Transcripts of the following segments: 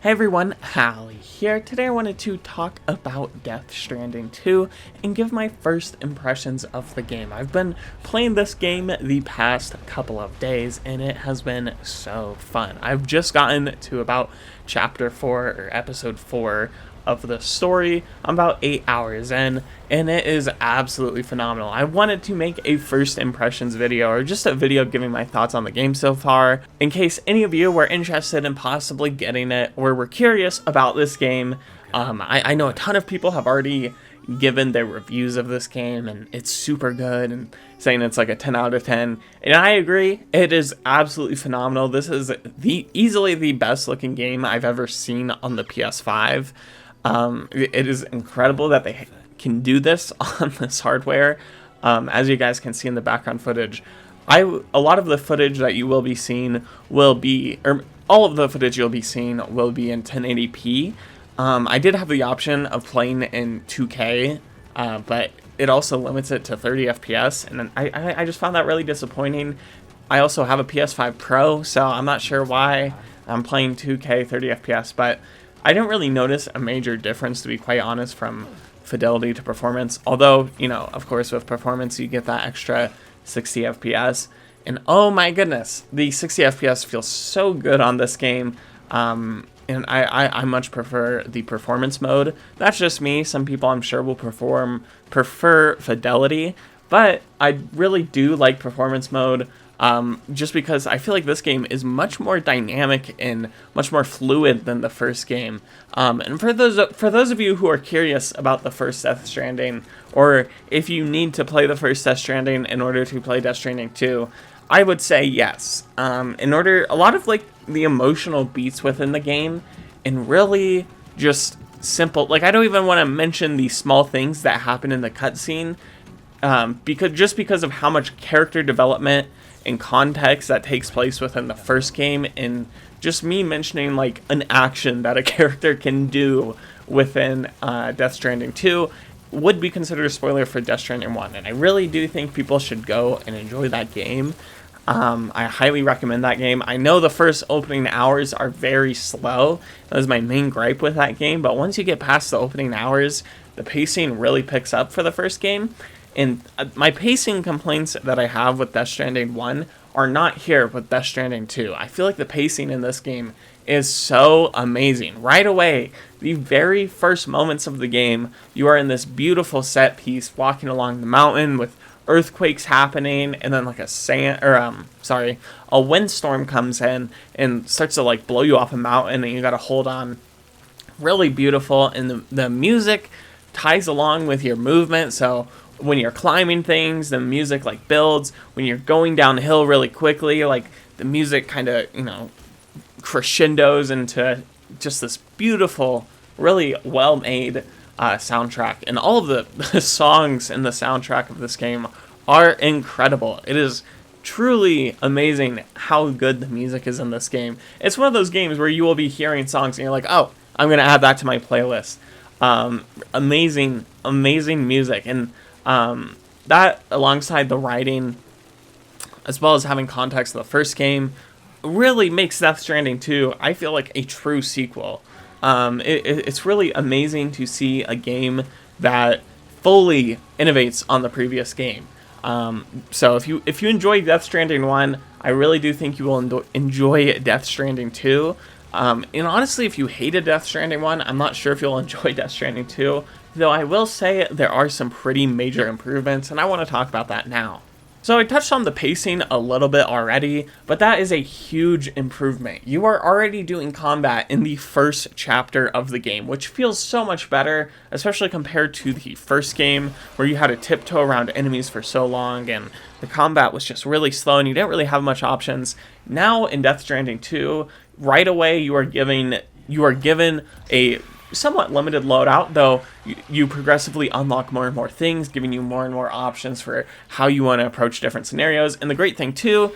Hey everyone, Hallie here. Today I wanted to talk about Death Stranding 2 and give my first impressions of the game. I've been playing this game the past couple of days and it has been so fun. I've just gotten to about chapter 4 or episode 4 of the story. I'm about 8 hours in and it is absolutely phenomenal. I wanted to make a first impressions video or just a video giving my thoughts on the game so far in case any of you were interested in possibly getting it or were curious about this game. I know a ton of people have already given their reviews of this game and it's super good and saying it's like a 10 out of 10, and I agree, it is absolutely phenomenal. This is easily the best looking game I've ever seen on the PS5. It is incredible that they can do this on this hardware. As you guys can see in the background footage, a lot of the footage that you will be seeing will be, or all of the footage you'll be seeing will be in 1080p. I did have the option of playing in 2K, but it also limits it to 30 FPS, and I just found that really disappointing. I also have a PS5 Pro, so I'm not sure why I'm playing 2K 30 FPS, but I didn't really notice a major difference, to be quite honest, from fidelity to performance. Although, you know, of course, with performance, you get that extra 60 FPS. And oh my goodness, the 60 FPS feels so good on this game. And I much prefer the performance mode. That's just me. Some people, I'm sure, will prefer fidelity. But I really do like performance mode. Just because I feel like this game is much more dynamic and much more fluid than the first game. And for those of you who are curious about the first Death Stranding, or if you need to play the first Death Stranding in order to play Death Stranding 2, I would say yes. A lot of like the emotional beats within the game, and really just simple. Like, I don't even want to mention the small things that happen in the cutscene, because of how much character development and context that takes place within the first game, and just me mentioning like an action that a character can do within Death Stranding 2 would be considered a spoiler for Death Stranding 1, and I really do think people should go and enjoy that game. I highly recommend that game. I know the first opening hours are very slow. That was my main gripe with that game, but once you get past the opening hours, the pacing really picks up for the first game. And my pacing complaints that I have with Death Stranding 1 are not here with Death Stranding 2. I feel like the pacing in this game is so amazing. Right away, the very first moments of the game, you are in this beautiful set piece walking along the mountain with earthquakes happening, and then like a windstorm comes in and starts to like blow you off a mountain, and you gotta hold on. Really beautiful, and the music ties along with your movement, so when you're climbing things, the music like builds. When you're going downhill really quickly, like the music kind of, you know, crescendos into just this beautiful, really well-made soundtrack. And all of the songs in the soundtrack of this game are incredible. It is truly amazing how good the music is in this game. It's one of those games where you will be hearing songs and you're like, oh, I'm going to add that to my playlist. Amazing music. And that, alongside the writing, as well as having context of the first game, really makes Death Stranding 2, I feel like, a true sequel. It's really amazing to see a game that fully innovates on the previous game. So if you enjoy Death Stranding 1, I really do think you will enjoy Death Stranding 2. And honestly, if you hated Death Stranding 1, I'm not sure if you'll enjoy Death Stranding 2, though I will say there are some pretty major improvements, and I want to talk about that now. So I touched on the pacing a little bit already, but that is a huge improvement. You are already doing combat in the first chapter of the game, which feels so much better, especially compared to the first game, where you had to tiptoe around enemies for so long, and the combat was just really slow, and you didn't really have much options. Now in Death Stranding 2, right away you are given a somewhat limited loadout, though you progressively unlock more and more things, giving you more and more options for how you want to approach different scenarios. And the great thing too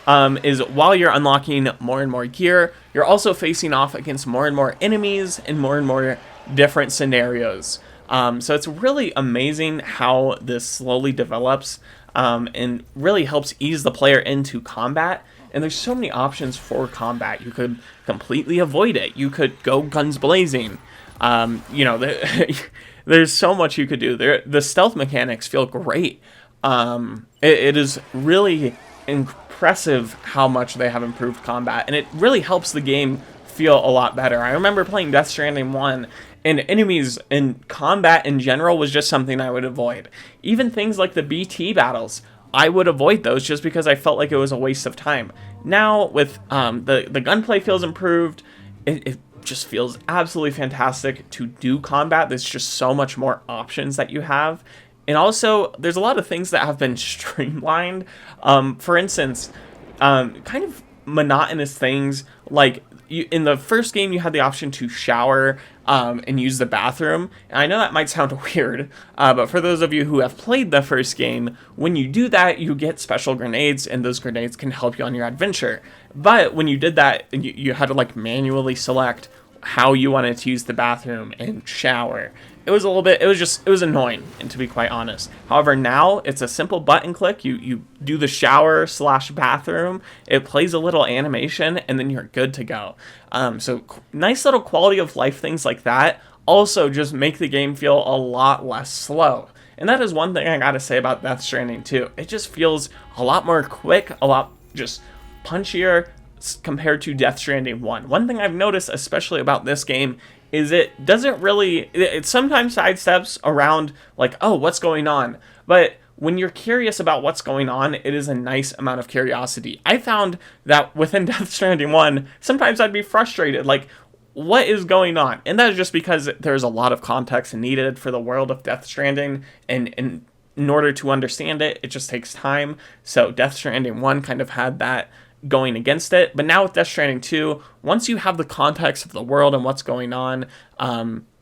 is while you're unlocking more and more gear, you're also facing off against more and more enemies and more different scenarios. So it's really amazing how this slowly develops and really helps ease the player into combat and there's so many options for combat. You could completely avoid it. You could go guns blazing. You know, there's so much you could do. The stealth mechanics feel great. It is really impressive how much they have improved combat, and it really helps the game feel a lot better. I remember playing Death Stranding 1, and enemies and combat in general was just something I would avoid. Even things like the BT battles, I would avoid those just because I felt like it was a waste of time. Now, with the gunplay feels improved, it just feels absolutely fantastic to do combat. There's just so much more options that you have. And also, there's a lot of things that have been streamlined. For instance, kind of monotonous things like in the first game you had the option to shower and use the bathroom. And I know that might sound weird, but for those of you who have played the first game, when you do that, you get special grenades, and those grenades can help you on your adventure. But when you did that, you had to like manually select how you wanted to use the bathroom and shower. It was annoying, and to be quite honest. However, now it's a simple button click. You do the shower / bathroom. It plays a little animation, and then you're good to go. So nice little quality of life things like that also just make the game feel a lot less slow. And that is one thing I gotta say about Death Stranding 2. It just feels a lot more quick, a lot just punchier compared to Death Stranding 1. One thing I've noticed, especially about this game, is it sometimes sidesteps around like, oh, what's going on? But when you're curious about what's going on, it is a nice amount of curiosity. I found that within Death Stranding 1, sometimes I'd be frustrated, like, what is going on? And that is just because there's a lot of context needed for the world of Death Stranding, and in order to understand it, it just takes time. So Death Stranding 1 kind of had that going against it, but now with Death Stranding 2, once you have the context of the world and what's going on,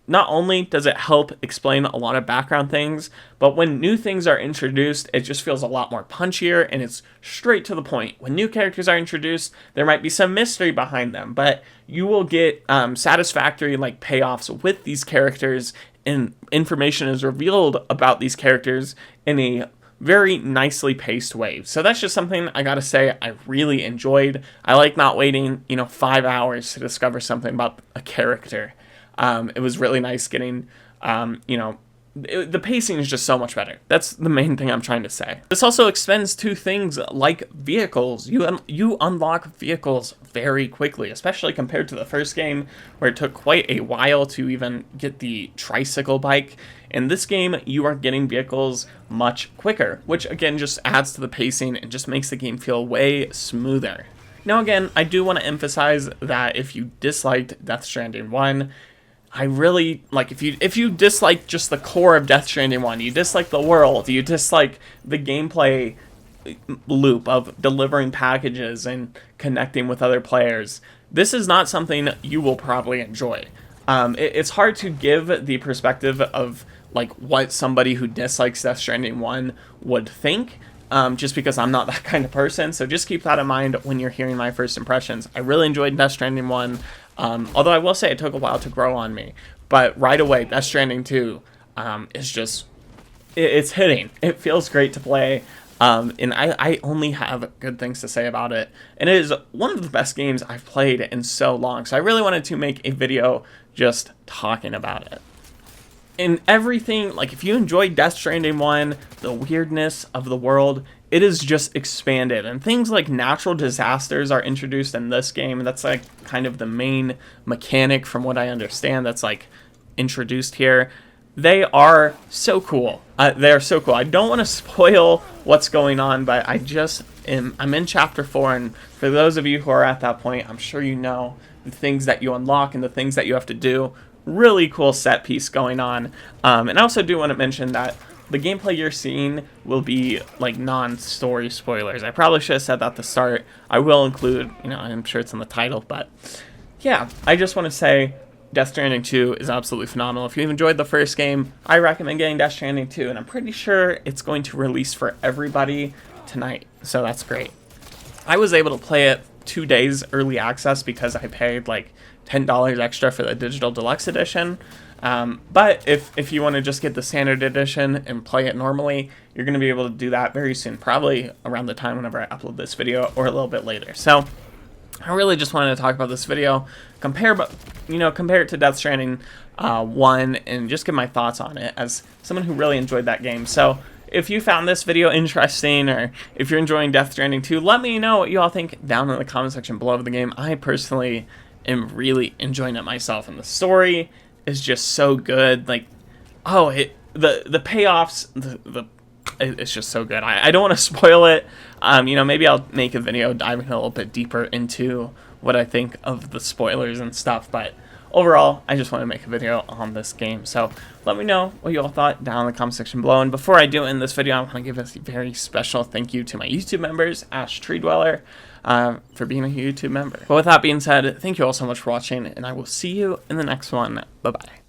not only does it help explain a lot of background things, but when new things are introduced, it just feels a lot more punchier, and it's straight to the point. When new characters are introduced, there might be some mystery behind them, but you will get satisfactory like payoffs with these characters, and information is revealed about these characters in a very nicely paced way. So that's just something I gotta say I really enjoyed. I like not waiting, 5 hours to discover something about a character. It was really nice getting, the pacing is just so much better. That's the main thing I'm trying to say. This also extends to things like vehicles. You unlock vehicles very quickly, especially compared to the first game, where it took quite a while to even get the tricycle bike. In this game, you are getting vehicles much quicker, which again just adds to the pacing and just makes the game feel way smoother. Now again, I do want to emphasize that if you disliked Death Stranding 1, I really, like, if you dislike just the core of Death Stranding 1, you dislike the world, you dislike the gameplay loop of delivering packages and connecting with other players, this is not something you will probably enjoy. It's hard to give the perspective of like what somebody who dislikes Death Stranding 1 would think, just because I'm not that kind of person. So just keep that in mind when you're hearing my first impressions. I really enjoyed Death Stranding 1, although I will say it took a while to grow on me. But right away, Death Stranding 2 is just, it's hitting. It feels great to play. And I only have good things to say about it. And it is one of the best games I've played in so long. So I really wanted to make a video just talking about it. And everything, like if you enjoyed Death Stranding 1, the weirdness of the world, it is just expanded. And things like natural disasters are introduced in this game. And that's like kind of the main mechanic from what I understand that's like introduced here. They are so cool. They are so cool. I don't want to spoil what's going on, but I'm in chapter 4, and for those of you who are at that point, I'm sure you know the things that you unlock and the things that you have to do. Really cool set piece going on. And I also do want to mention that the gameplay you're seeing will be like non-story spoilers. I probably should have said that at the start. I will include, I'm sure it's in the title, but yeah, I just want to say Death Stranding 2 is absolutely phenomenal. If you've enjoyed the first game, I recommend getting Death Stranding 2, and I'm pretty sure it's going to release for everybody tonight, so that's great. I was able to play it 2 days early access because I paid like $10 extra for the digital deluxe edition. But if you want to just get the standard edition and play it normally, you're going to be able to do that very soon, probably around the time whenever I upload this video or a little bit later. So I really just wanted to talk about this video, compare it to Death Stranding 1, and just give my thoughts on it as someone who really enjoyed that game. So if you found this video interesting, or if you're enjoying Death Stranding 2, let me know what you all think down in the comment section below of the game. I personally am really enjoying it myself, and the story is just so good. Like, oh, the payoffs, it's just so good. I don't want to spoil it. Maybe I'll make a video diving a little bit deeper into what I think of the spoilers and stuff, but overall, I just want to make a video on this game. So let me know what you all thought down in the comment section below. And before I do end this video, I want to give a very special thank you to my YouTube members, Ash Tree Dweller, for being a YouTube member. But with that being said, thank you all so much for watching, and I will see you in the next one. Bye-bye.